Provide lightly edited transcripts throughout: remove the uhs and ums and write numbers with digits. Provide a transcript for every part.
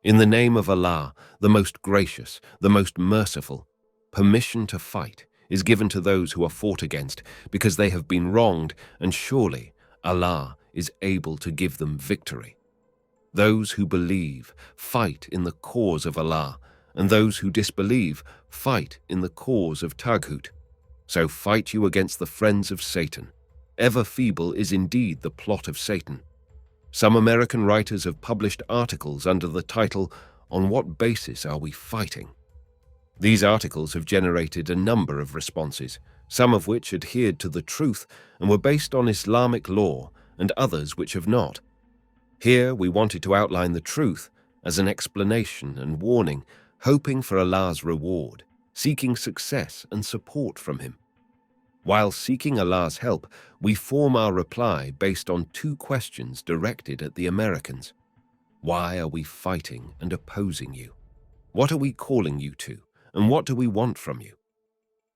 In the name of Allah, the most gracious, the most merciful, permission to fight is given to those who are fought against because they have been wronged, and surely Allah is able to give them victory. Those who believe fight in the cause of Allah, and those who disbelieve fight in the cause of Taghut. So fight you against the friends of Satan. Ever feeble is indeed the plot of Satan. Some American writers have published articles under the title, "On What Basis Are We Fighting?" These articles have generated a number of responses, some of which adhered to the truth and were based on Islamic law, and others which have not. Here we wanted to outline the truth as an explanation and warning, hoping for Allah's reward, seeking success and support from Him. While seeking Allah's help, we form our reply based on two questions directed at the Americans. Why are we fighting and opposing you? What are we calling you to, and what do we want from you?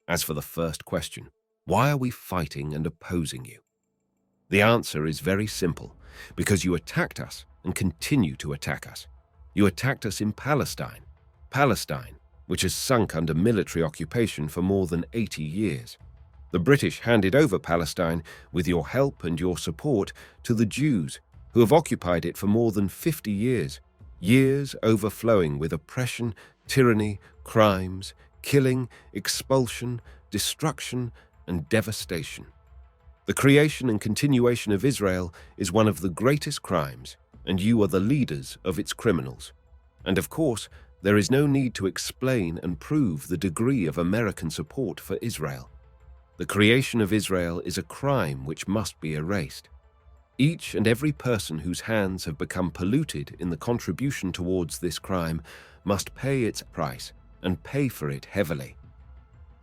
As for the first question, why are we fighting and opposing you? The answer is very simple, because you attacked us and continue to attack us. You attacked us in Palestine, which has sunk under military occupation for more than 80 years. The British handed over Palestine with your help and your support to the Jews, who have occupied it for more than 50 years, years overflowing with oppression, tyranny, crimes, killing, expulsion, destruction, and devastation. The creation and continuation of Israel is one of the greatest crimes, and you are the leaders of its criminals. And of course, there is no need to explain and prove the degree of American support for Israel. The creation of Israel is a crime which must be erased. Each and every person whose hands have become polluted in the contribution towards this crime must pay its price, and pay for it heavily.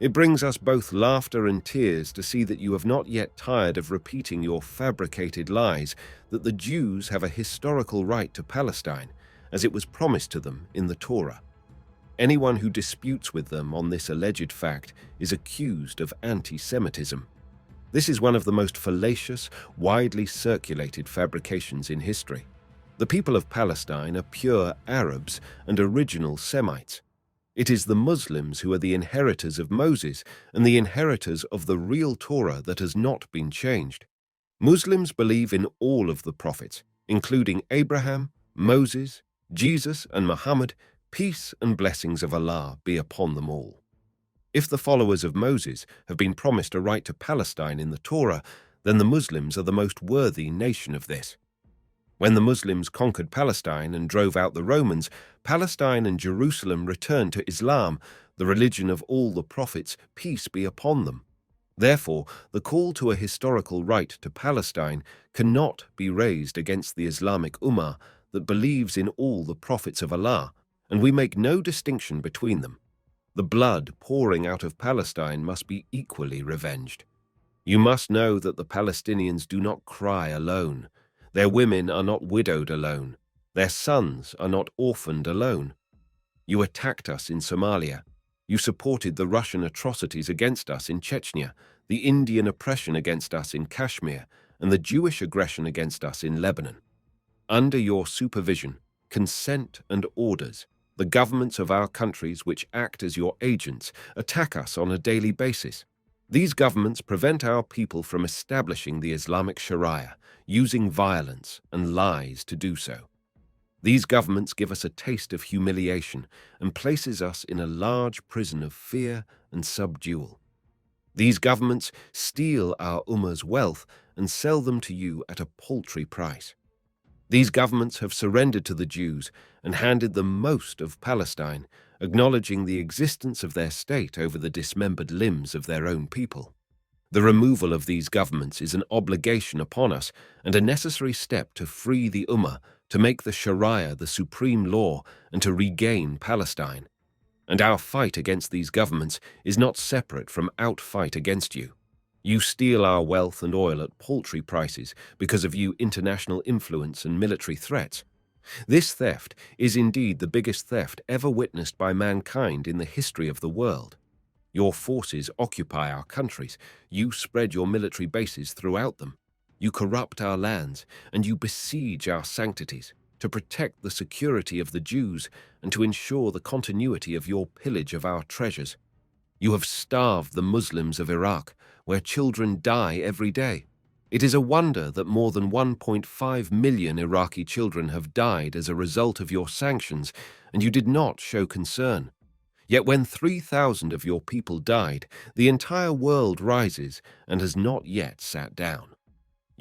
It brings us both laughter and tears to see that you have not yet tired of repeating your fabricated lies that the Jews have a historical right to Palestine, as it was promised to them in the Torah. Anyone who disputes with them on this alleged fact is accused of anti-Semitism. This is one of the most fallacious, widely circulated fabrications in history. The people of Palestine are pure Arabs and original Semites. It is the Muslims who are the inheritors of Moses and the inheritors of the real Torah that has not been changed. Muslims believe in all of the prophets, including Abraham, Moses, Jesus, and Muhammad. Peace and blessings of Allah be upon them all. If the followers of Moses have been promised a right to Palestine in the Torah, then the Muslims are the most worthy nation of this. When the Muslims conquered Palestine and drove out the Romans, Palestine and Jerusalem returned to Islam, the religion of all the prophets, peace be upon them. Therefore, the call to a historical right to Palestine cannot be raised against the Islamic Ummah that believes in all the prophets of Allah, and we make no distinction between them. The blood pouring out of Palestine must be equally revenged. You must know that the Palestinians do not cry alone. Their women are not widowed alone. Their sons are not orphaned alone. You attacked us in Somalia. You supported the Russian atrocities against us in Chechnya, the Indian oppression against us in Kashmir, and the Jewish aggression against us in Lebanon. Under your supervision, consent, and orders, the governments of our countries which act as your agents attack us on a daily basis. These governments prevent our people from establishing the Islamic Sharia, using violence and lies to do so. These governments give us a taste of humiliation and places us in a large prison of fear and subdual. These governments steal our Ummah's wealth and sell them to you at a paltry price. These governments have surrendered to the Jews and handed them most of Palestine, acknowledging the existence of their state over the dismembered limbs of their own people. The removal of these governments is an obligation upon us and a necessary step to free the Ummah, to make the Sharia the supreme law, and to regain Palestine. And our fight against these governments is not separate from our fight against you. You steal our wealth and oil at paltry prices because of your international influence and military threats. This theft is indeed the biggest theft ever witnessed by mankind in the history of the world. Your forces occupy our countries. You spread your military bases throughout them. You corrupt our lands, and you besiege our sanctities, to protect the security of the Jews and to ensure the continuity of your pillage of our treasures. You have starved the Muslims of Iraq, where children die every day. It is a wonder that more than 1.5 million Iraqi children have died as a result of your sanctions, and you did not show concern. Yet when 3,000 of your people died, the entire world rises and has not yet sat down.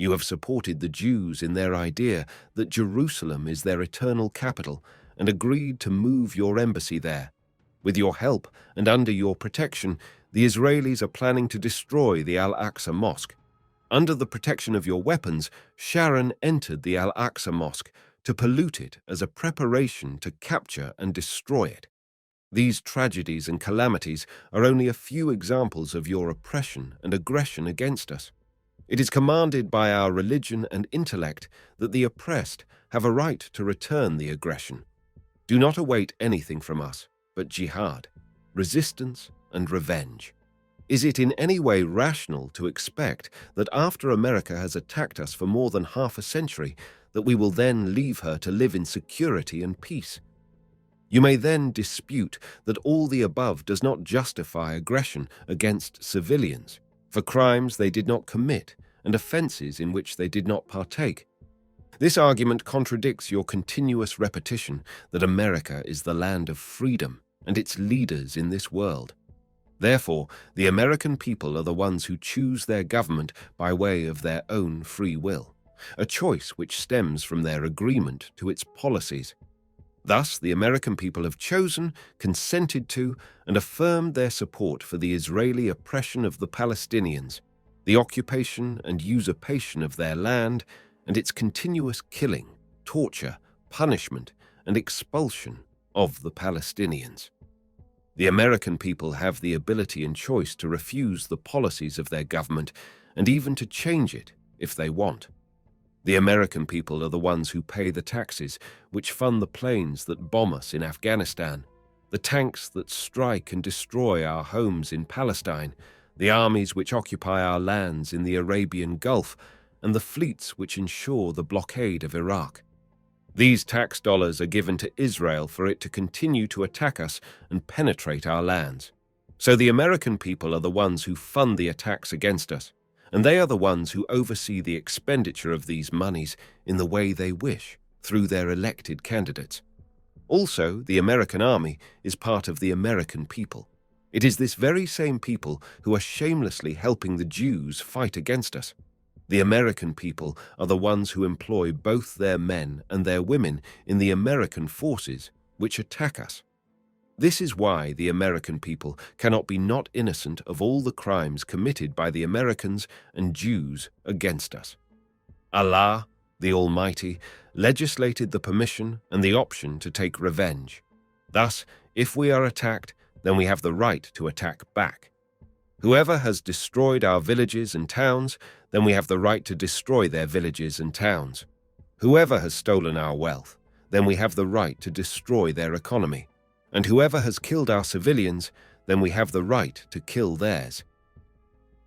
You have supported the Jews in their idea that Jerusalem is their eternal capital and agreed to move your embassy there. With your help and under your protection, the Israelis are planning to destroy the Al-Aqsa Mosque. Under the protection of your weapons, Sharon entered the Al-Aqsa Mosque to pollute it as a preparation to capture and destroy it. These tragedies and calamities are only a few examples of your oppression and aggression against us. It is commanded by our religion and intellect that the oppressed have a right to return the aggression. Do not await anything from us but jihad, resistance, and revenge. Is it in any way rational to expect that after America has attacked us for more than half a century, that we will then leave her to live in security and peace? You may then dispute that all the above does not justify aggression against civilians for crimes they did not commit and offenses in which they did not partake. This argument contradicts your continuous repetition that America is the land of freedom and its leaders in this world. Therefore, the American people are the ones who choose their government by way of their own free will, a choice which stems from their agreement to its policies. Thus, the American people have chosen, consented to, and affirmed their support for the Israeli oppression of the Palestinians, the occupation and usurpation of their land, and its continuous killing, torture, punishment, and expulsion of the Palestinians. The American people have the ability and choice to refuse the policies of their government and even to change it if they want. The American people are the ones who pay the taxes which fund the planes that bomb us in Afghanistan, the tanks that strike and destroy our homes in Palestine, the armies which occupy our lands in the Arabian Gulf, and the fleets which ensure the blockade of Iraq. These tax dollars are given to Israel for it to continue to attack us and penetrate our lands. So the American people are the ones who fund the attacks against us, and they are the ones who oversee the expenditure of these monies in the way they wish, through their elected candidates. Also, the American army is part of the American people. It is this very same people who are shamelessly helping the Jews fight against us. The American people are the ones who employ both their men and their women in the American forces which attack us. This is why the American people cannot be not innocent of all the crimes committed by the Americans and Jews against us. Allah, the Almighty, legislated the permission and the option to take revenge. Thus, if we are attacked, then we have the right to attack back. Whoever has destroyed our villages and towns, then we have the right to destroy their villages and towns. Whoever has stolen our wealth, then we have the right to destroy their economy. And whoever has killed our civilians, then we have the right to kill theirs.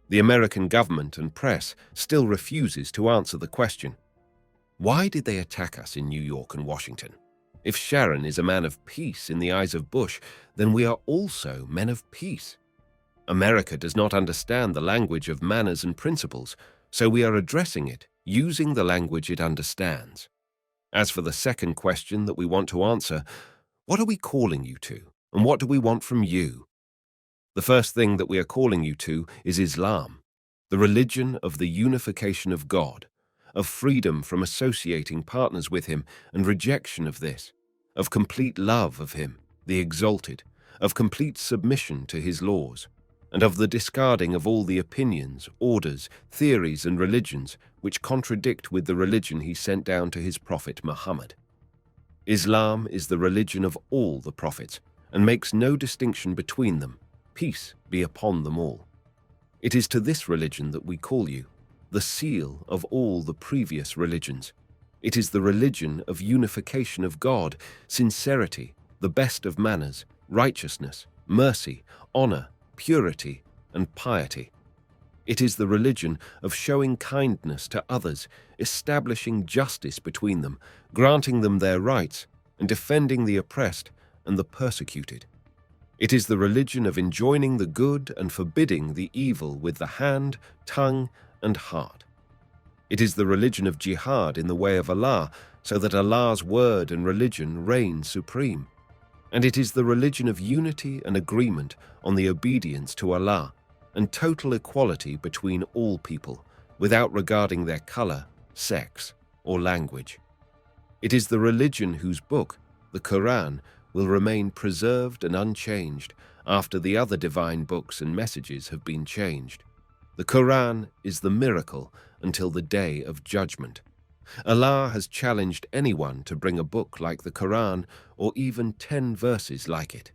The American government and press still refuses to answer the question. Why did they attack us in New York and Washington? If Sharon is a man of peace in the eyes of Bush, then we are also men of peace. America does not understand the language of manners and principles, so we are addressing it using the language it understands. As for the second question that we want to answer, what are we calling you to, and what do we want from you? The first thing that we are calling you to is Islam, the religion of the unification of God, of freedom from associating partners with Him and rejection of this, of complete love of Him, the exalted, of complete submission to His laws, and of the discarding of all the opinions, orders, theories, and religions which contradict with the religion He sent down to His prophet Muhammad. Islam is the religion of all the prophets and makes no distinction between them. Peace be upon them all. It is to this religion that we call you, the seal of all the previous religions. It is the religion of unification of God, sincerity, the best of manners, righteousness, mercy, honor, purity, and piety. It is the religion of showing kindness to others, establishing justice between them, granting them their rights, and defending the oppressed and the persecuted. It is the religion of enjoining the good and forbidding the evil with the hand, tongue, and heart. It is the religion of jihad in the way of Allah, so that Allah's word and religion reign supreme. And it is the religion of unity and agreement on the obedience to Allah, and total equality between all people, without regarding their color, sex, or language. It is the religion whose book, the Quran, will remain preserved and unchanged after the other divine books and messages have been changed. The Quran is the miracle until the day of judgment. Allah has challenged anyone to bring a book like the Quran or even 10 verses like it.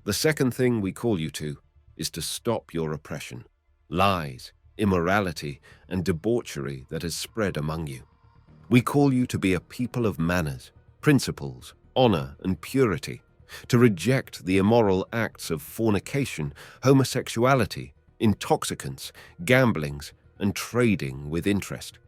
The second thing we call you to is to stop your oppression, lies, immorality, and debauchery that has spread among you. We call you to be a people of manners, principles, honor, and purity, to reject the immoral acts of fornication, homosexuality, intoxicants, gamblings, and trading with interest.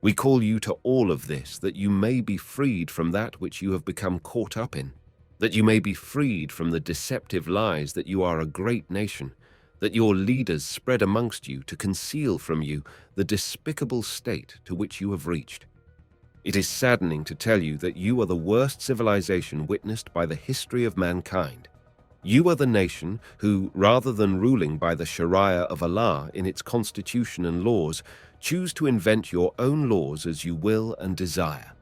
We call you to all of this that you may be freed from that which you have become caught up in, that you may be freed from the deceptive lies that you are a great nation, that your leaders spread amongst you to conceal from you the despicable state to which you have reached. It is saddening to tell you that you are the worst civilization witnessed by the history of mankind. You are the nation who, rather than ruling by the Sharia of Allah in its constitution and laws, choose to invent your own laws as you will and desire.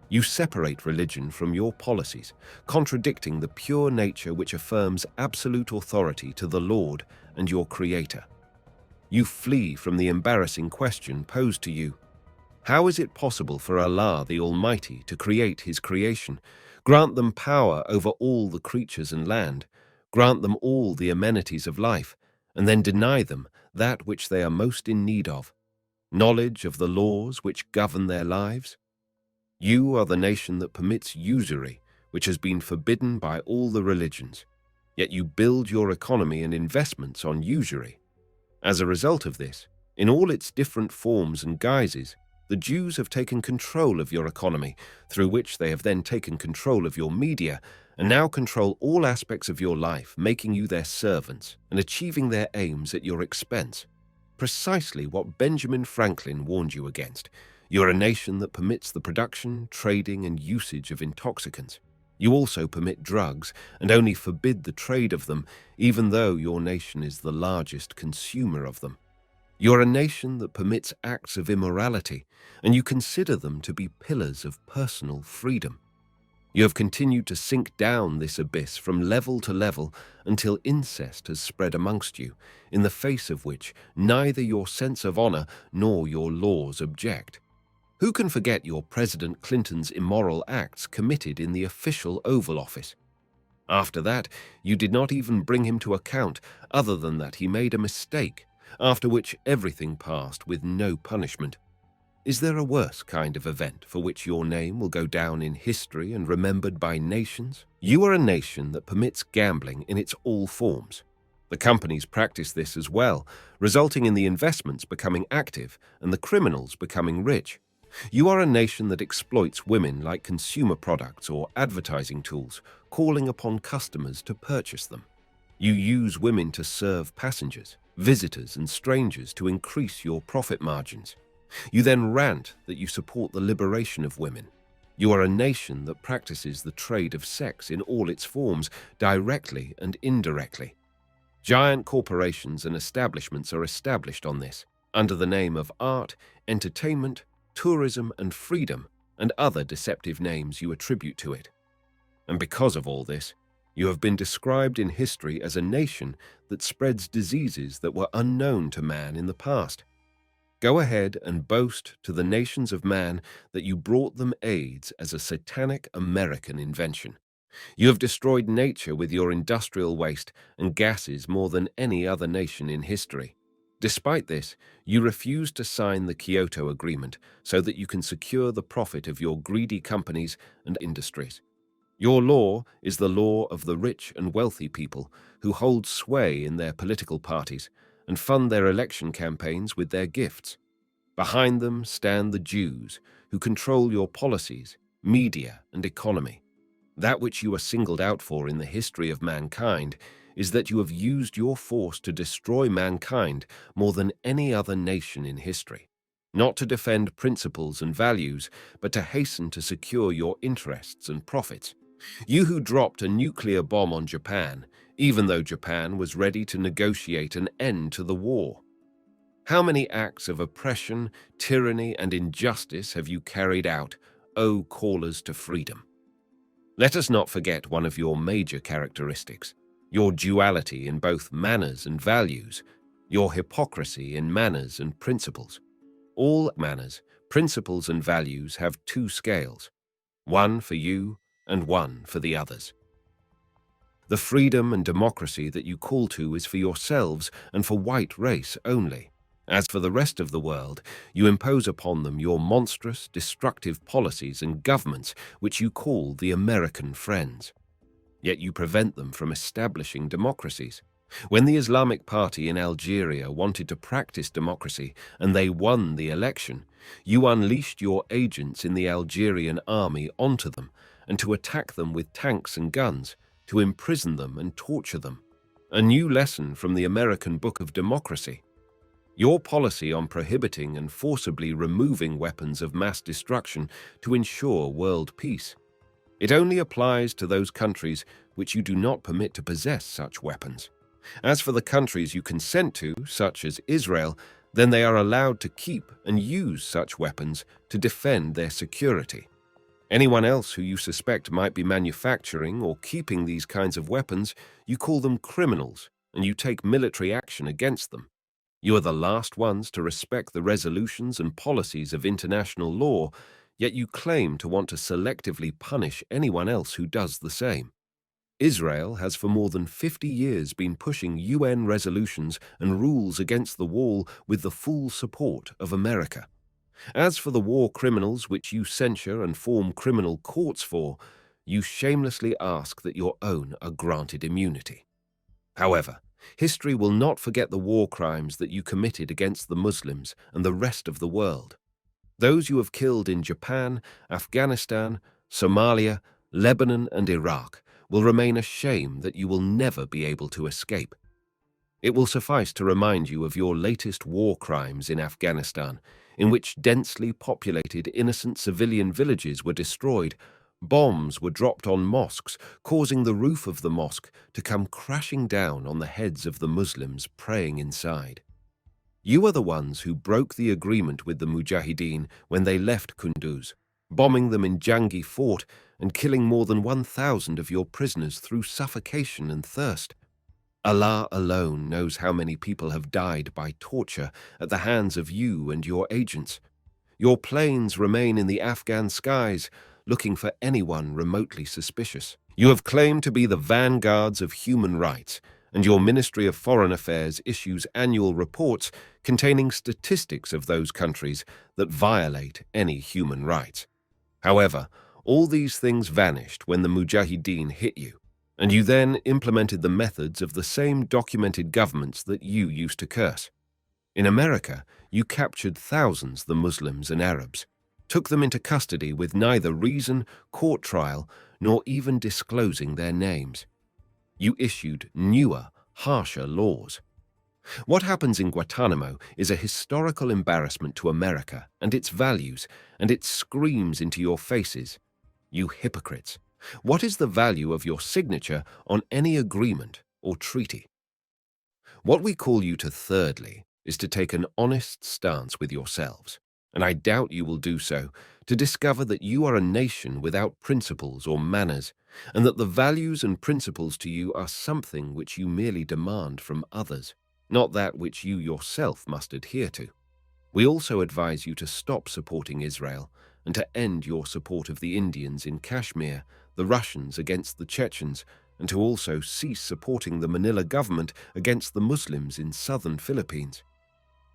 You separate religion from your policies, contradicting the pure nature which affirms absolute authority to the Lord and your Creator. You flee from the embarrassing question posed to you: how is it possible for Allah the Almighty to create His creation, grant them power over all the creatures and land, grant them all the amenities of life, and then deny them that which they are most in need of, knowledge of the laws which govern their lives? You are the nation that permits usury, which has been forbidden by all the religions, yet you build your economy and investments on usury. As a result of this, in all its different forms and guises, the Jews have taken control of your economy, through which they have then taken control of your media, and now control all aspects of your life, making you their servants and achieving their aims at your expense. Precisely what Benjamin Franklin warned you against. You are a nation that permits the production, trading, and usage of intoxicants. You also permit drugs and only forbid the trade of them, even though your nation is the largest consumer of them. You are a nation that permits acts of immorality, and you consider them to be pillars of personal freedom. You have continued to sink down this abyss from level to level until incest has spread amongst you, in the face of which neither your sense of honor nor your laws object. Who can forget your President Clinton's immoral acts committed in the official Oval Office? After that, you did not even bring him to account, other than that he made a mistake, after which everything passed with no punishment. Is there a worse kind of event for which your name will go down in history and remembered by nations? You are a nation that permits gambling in its all forms. The companies practice this as well, resulting in the investments becoming active and the criminals becoming rich. You are a nation that exploits women like consumer products or advertising tools, calling upon customers to purchase them. You use women to serve passengers, visitors, and strangers to increase your profit margins. You then rant that you support the liberation of women. You are a nation that practices the trade of sex in all its forms, directly and indirectly. Giant corporations and establishments are established on this, under the name of art, entertainment, tourism, and freedom, and other deceptive names you attribute to it. And because of all this, you have been described in history as a nation that spreads diseases that were unknown to man in the past. Go ahead and boast to the nations of man that you brought them AIDS as a satanic American invention. You have destroyed nature with your industrial waste and gases more than any other nation in history. Despite this, you refuse to sign the Kyoto Agreement so that you can secure the profit of your greedy companies and industries. Your law is the law of the rich and wealthy people who hold sway in their political parties, and fund their election campaigns with their gifts. Behind them stand the Jews, who control your policies, media, and economy. That which you are singled out for in the history of mankind is that you have used your force to destroy mankind more than any other nation in history, not to defend principles and values, but to hasten to secure your interests and profits. You who dropped a nuclear bomb on Japan, even though Japan was ready to negotiate an end to the war. How many acts of oppression, tyranny, and injustice have you carried out, O callers to freedom? Let us not forget one of your major characteristics, your duality in both manners and values, your hypocrisy in manners and principles. All manners, principles, and values have two scales, one for you and one for the others. The freedom and democracy that you call to is for yourselves and for white race only. As for the rest of the world, you impose upon them your monstrous, destructive policies and governments which you call the American friends. Yet you prevent them from establishing democracies. When the Islamic Party in Algeria wanted to practice democracy and they won the election, you unleashed your agents in the Algerian army onto them and to attack them with tanks and guns, to imprison them and torture them. A new lesson from the American Book of Democracy. Your policy on prohibiting and forcibly removing weapons of mass destruction to ensure world peace. It only applies to those countries which you do not permit to possess such weapons. As for the countries you consent to, such as Israel, then they are allowed to keep and use such weapons to defend their security. Anyone else who you suspect might be manufacturing or keeping these kinds of weapons, you call them criminals and you take military action against them. You are the last ones to respect the resolutions and policies of international law, yet you claim to want to selectively punish anyone else who does the same. Israel has for more than 50 years been pushing UN resolutions and rules against the wall with the full support of America. As for the war criminals which you censure and form criminal courts for, you shamelessly ask that your own are granted immunity. However, history will not forget the war crimes that you committed against the Muslims and the rest of the world. Those you have killed in Japan, Afghanistan, Somalia, Lebanon, and Iraq will remain a shame that you will never be able to escape. It will suffice to remind you of your latest war crimes in Afghanistan, in which densely populated innocent civilian villages were destroyed. Bombs were dropped on mosques, causing the roof of the mosque to come crashing down on the heads of the Muslims praying inside. You are the ones who broke the agreement with the Mujahideen when they left Kunduz, bombing them in Jangi fort and killing more than 1,000 of your prisoners through suffocation and thirst. Allah alone knows how many people have died by torture at the hands of you and your agents. Your planes remain in the Afghan skies, looking for anyone remotely suspicious. You have claimed to be the vanguards of human rights, and your Ministry of Foreign Affairs issues annual reports containing statistics of those countries that violate any human rights. However, all these things vanished when the Mujahideen hit you, and you then implemented the methods of the same documented governments that you used to curse. In America, you captured thousands the Muslims and Arabs, took them into custody with neither reason, court trial, nor even disclosing their names. You issued newer, harsher laws. What happens in Guantanamo is a historical embarrassment to America and its values, and it screams into your faces. You hypocrites, what is the value of your signature on any agreement or treaty? What we call you to, thirdly, is to take an honest stance with yourselves, and I doubt you will do so, to discover that you are a nation without principles or manners, and that the values and principles to you are something which you merely demand from others, not that which you yourself must adhere to. We also advise you to stop supporting Israel and to end your support of the Indians in Kashmir, the Russians against the Chechens, and to also cease supporting the Manila government against the Muslims in southern Philippines.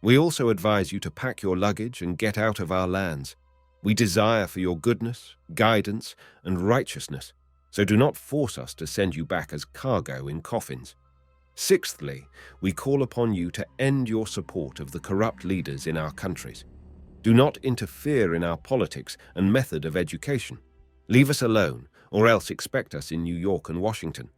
We also advise you to pack your luggage and get out of our lands. We desire for your goodness, guidance, and righteousness, so do not force us to send you back as cargo in coffins. Sixthly, we call upon you to end your support of the corrupt leaders in our countries. Do not interfere in our politics and method of education. Leave us alone, or else expect us in New York and Washington.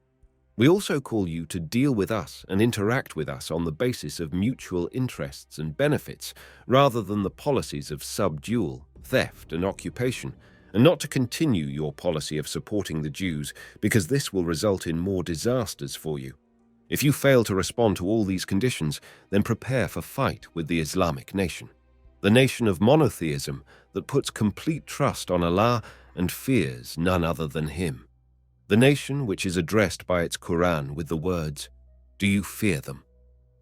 We also call you to deal with us and interact with us on the basis of mutual interests and benefits, rather than the policies of subdual, theft, and occupation, and not to continue your policy of supporting the Jews, because this will result in more disasters for you. If you fail to respond to all these conditions, then prepare for fight with the Islamic nation, the nation of monotheism that puts complete trust on Allah and fears none other than Him. The nation which is addressed by its Quran with the words, "Do you fear them?"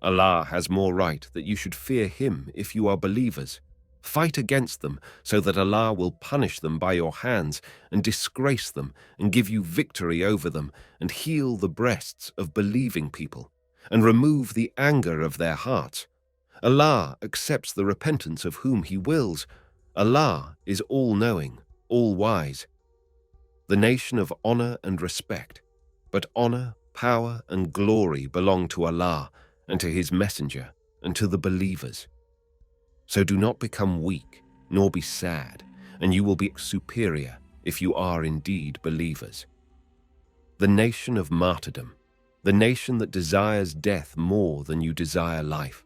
Allah has more right that you should fear Him if you are believers. Fight against them so that Allah will punish them by your hands and disgrace them and give you victory over them and heal the breasts of believing people and remove the anger of their hearts. Allah accepts the repentance of whom He wills. Allah is all-knowing, all-wise. The nation of honor and respect, but honor, power, and glory belong to Allah and to His messenger and to the believers. So do not become weak, nor be sad, and you will be superior if you are indeed believers. The nation of martyrdom, the nation that desires death more than you desire life.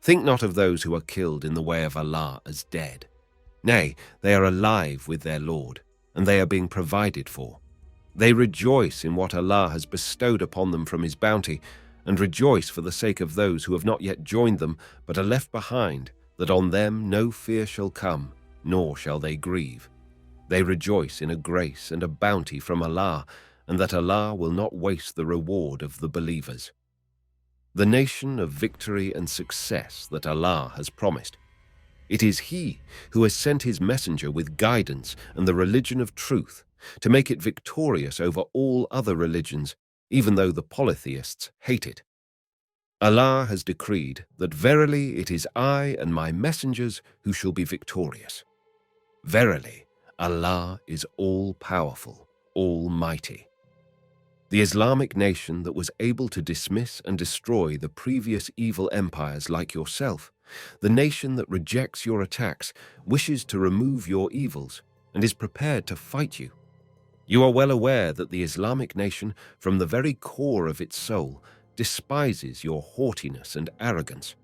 Think not of those who are killed in the way of Allah as dead. Nay, they are alive with their Lord, and they are being provided for. They rejoice in what Allah has bestowed upon them from His bounty, and rejoice for the sake of those who have not yet joined them, but are left behind, that on them no fear shall come, nor shall they grieve. They rejoice in a grace and a bounty from Allah, and that Allah will not waste the reward of the believers. The nation of victory and success that Allah has promised. It is He who has sent His messenger with guidance and the religion of truth to make it victorious over all other religions, even though the polytheists hate it. Allah has decreed that verily it is I and my messengers who shall be victorious. Verily, Allah is all-powerful, almighty. The Islamic nation that was able to dismiss and destroy the previous evil empires like yourself, the nation that rejects your attacks, wishes to remove your evils, and is prepared to fight you. You are well aware that the Islamic nation, from the very core of its soul, despises your haughtiness and arrogance.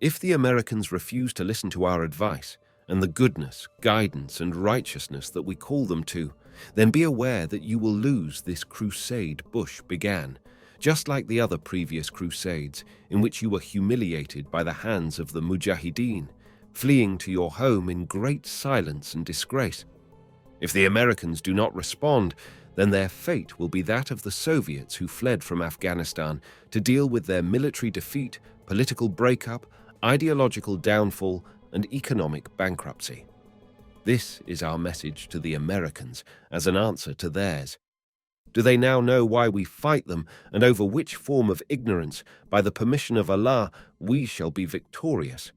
If the Americans refuse to listen to our advice and the goodness, guidance, and righteousness that we call them to, then be aware that you will lose this crusade Bush began, just like the other previous crusades in which you were humiliated by the hands of the Mujahideen, fleeing to your home in great silence and disgrace. If the Americans do not respond, then their fate will be that of the Soviets who fled from Afghanistan to deal with their military defeat, political breakup, ideological downfall, and economic bankruptcy. This is our message to the Americans as an answer to theirs. Do they now know why we fight them, and over which form of ignorance, by the permission of Allah, we shall be victorious?